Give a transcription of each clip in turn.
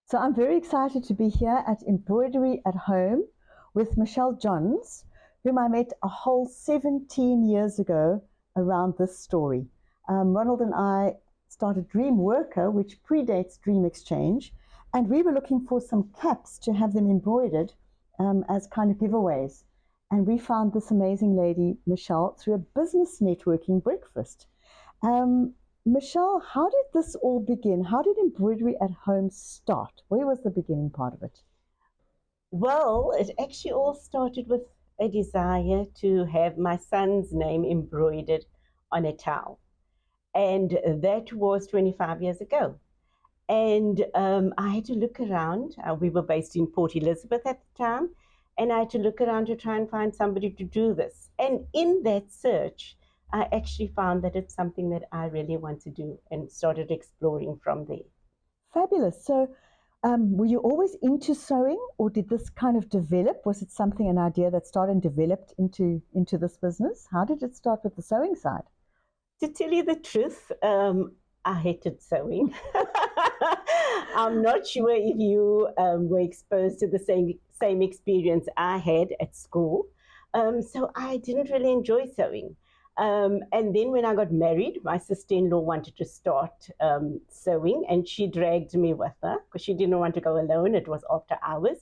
So I'm very excited to be here at Embroidery at Home with Michelle Johns, whom I met a whole 17 years ago around this story. Ronald and I started DreamWorker, which predates DreamXchange, and we were looking for some caps to have them embroidered as kind of giveaways. And we found this amazing lady, Michelle, through a business networking breakfast. Michelle, how did this all begin? How did Embroidery at Home start? Where was the beginning part of it? Well, it actually all started with a desire to have my son's name embroidered on a towel. And that was 25 years ago. And I had to look around. We were based in Port Elizabeth at the time. And I had to look around to try and find somebody to do this. And in that search, I actually found that it's something that I really want to do and started exploring from there. Fabulous. So, were you always into sewing, or did this kind of develop? Was it something, an idea that started and developed into this business? How did it start with the sewing side? To tell you the truth, I hated sewing. I'm not sure if you were exposed to the same experience I had at school. So I didn't really enjoy sewing. And then when I got married, my sister-in-law wanted to start sewing, and she dragged me with her because she didn't want to go alone. It was after hours.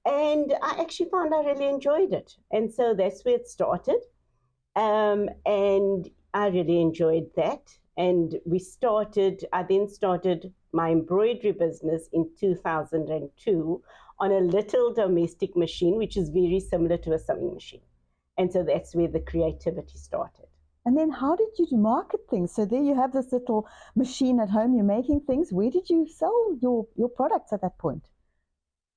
And I actually found I really enjoyed it. And so that's where it started. And I really enjoyed that. And I then started my embroidery business in 2002 on a little domestic machine, which is very similar to a sewing machine. And so that's where the creativity started. And then how did you market things? So there you have this little machine at home, you're making things. Where did you sell your products at that point?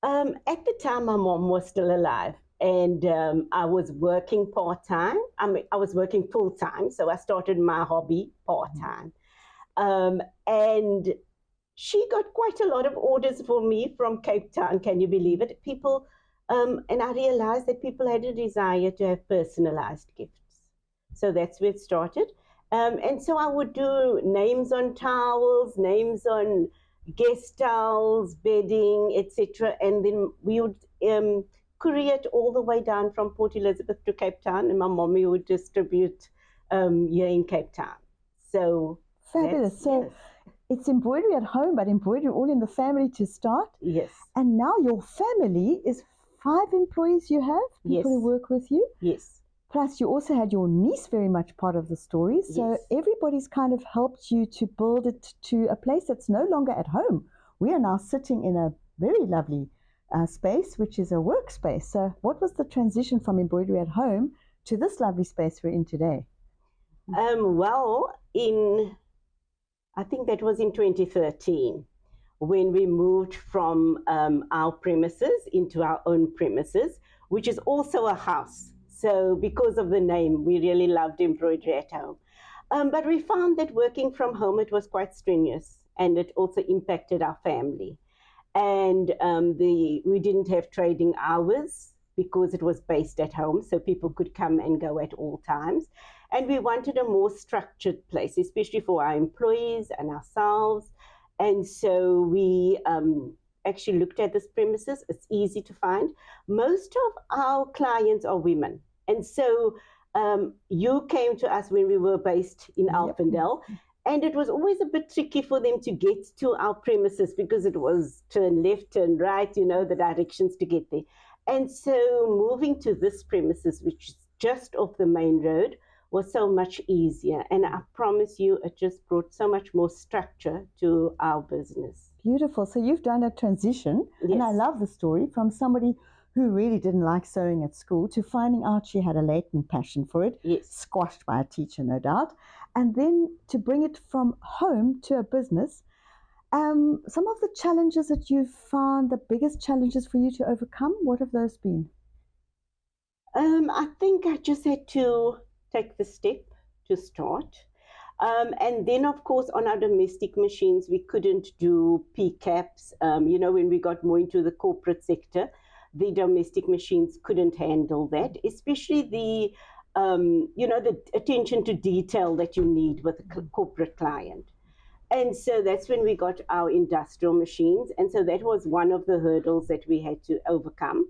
At the time, my mom was still alive, and I was working part-time. I was working full-time, so I started my hobby part-time. And she got quite a lot of orders for me from Cape Town. Can you believe it? People and I realized that people had a desire to have personalized gifts. So that's where it started. And so I would do names on towels, names on guest towels, bedding, etc. And then we would courier it all the way down from Port Elizabeth to Cape Town, and my mommy would distribute here in Cape Town. So fabulous. So yes. It's embroidery at home, but embroidery all in the family to start. Yes. And now your family is 5 employees you have, people who work with you. Yes. Plus you also had your niece very much part of the story. So yes. Everybody's kind of helped you to build it to a place that's no longer at home. We are now sitting in a very lovely space, which is a workspace. So what was the transition from embroidery at home to this lovely space we're in today? Well, I think that was in 2013. When we moved from our premises into our own premises, which is also a house. So because of the name, we really loved embroidery at home. But we found that working from home, it was quite strenuous, and it also impacted our family. And we didn't have trading hours because it was based at home, so people could come and go at all times. And we wanted a more structured place, especially for our employees and ourselves. And so we actually looked at this premises. It's easy to find. Most of our clients are women. And so you came to us when we were based in Alphendale. And it was always a bit tricky for them to get to our premises because it was turn left, turn right, the directions to get there. And so moving to this premises, which is just off the main road, was so much easier. And I promise you, it just brought so much more structure to our business. Beautiful. So you've done a transition, yes. And I love the story, from somebody who really didn't like sewing at school to finding out she had a latent passion for it, yes. Squashed by a teacher, no doubt, and then to bring it from home to a business. Some of the challenges that you've found, the biggest challenges for you to overcome, what have those been? I think I just had to take the step to start. And then, of course, on our domestic machines, we couldn't do PCAPs. When we got more into the corporate sector, the domestic machines couldn't handle that, especially the attention to detail that you need with a corporate client. And so that's when we got our industrial machines. And so that was one of the hurdles that we had to overcome,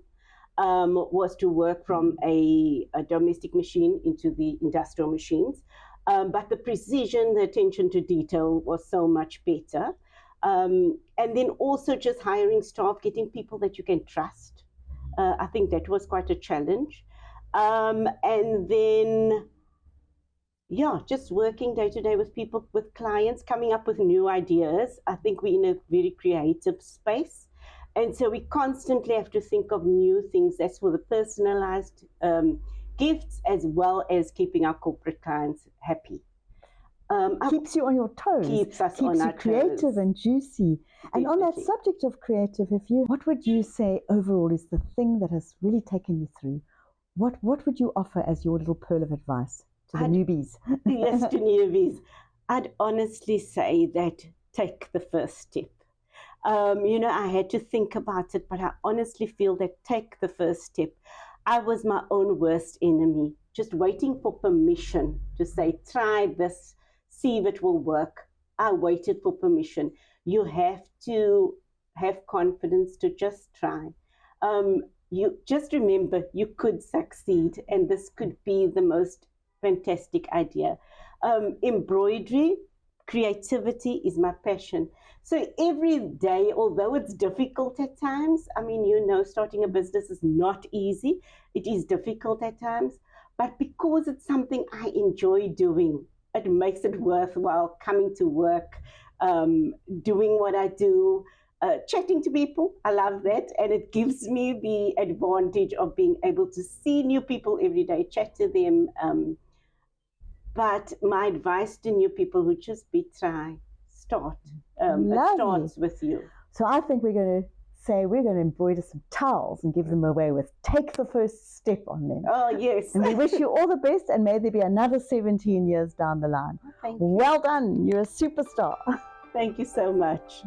was to work from a domestic machine into the industrial machines. But the precision, the attention to detail was so much better. And then also just hiring staff, getting people that you can trust. I think that was quite a challenge. And then, yeah, just working day to day with people, with clients, coming up with new ideas. I think we're in a very creative space. And so we constantly have to think of new things. That's for the personalized gifts, as well as keeping our corporate clients happy. Keeps you on your toes. Keeps us on our toes. Keeps you creative and juicy. And on that subject of creative, what would you say overall is the thing that has really taken you through? What would you offer as your little pearl of advice to the newbies? Yes, to newbies. I'd honestly say that take the first step. I had to think about it, but I honestly feel that take the first step. I was my own worst enemy, just waiting for permission to say, try this, see if it will work. I waited for permission. You have to have confidence to just try. You just remember you could succeed, and this could be the most fantastic idea. Embroidery, creativity is my passion. So every day, although it's difficult at times, starting a business is not easy. It is difficult at times, but because it's something I enjoy doing, it makes it worthwhile coming to work, doing what I do, chatting to people. I love that. And it gives me the advantage of being able to see new people every day, chat to them. But my advice to new people would just be try, start. It starts with you. So I think we're going to embroider some towels and give them away with take the first step on them. Oh, yes. And we wish you all the best, and may there be another 17 years down the line. Thank you. Well done. You're a superstar. Thank you so much.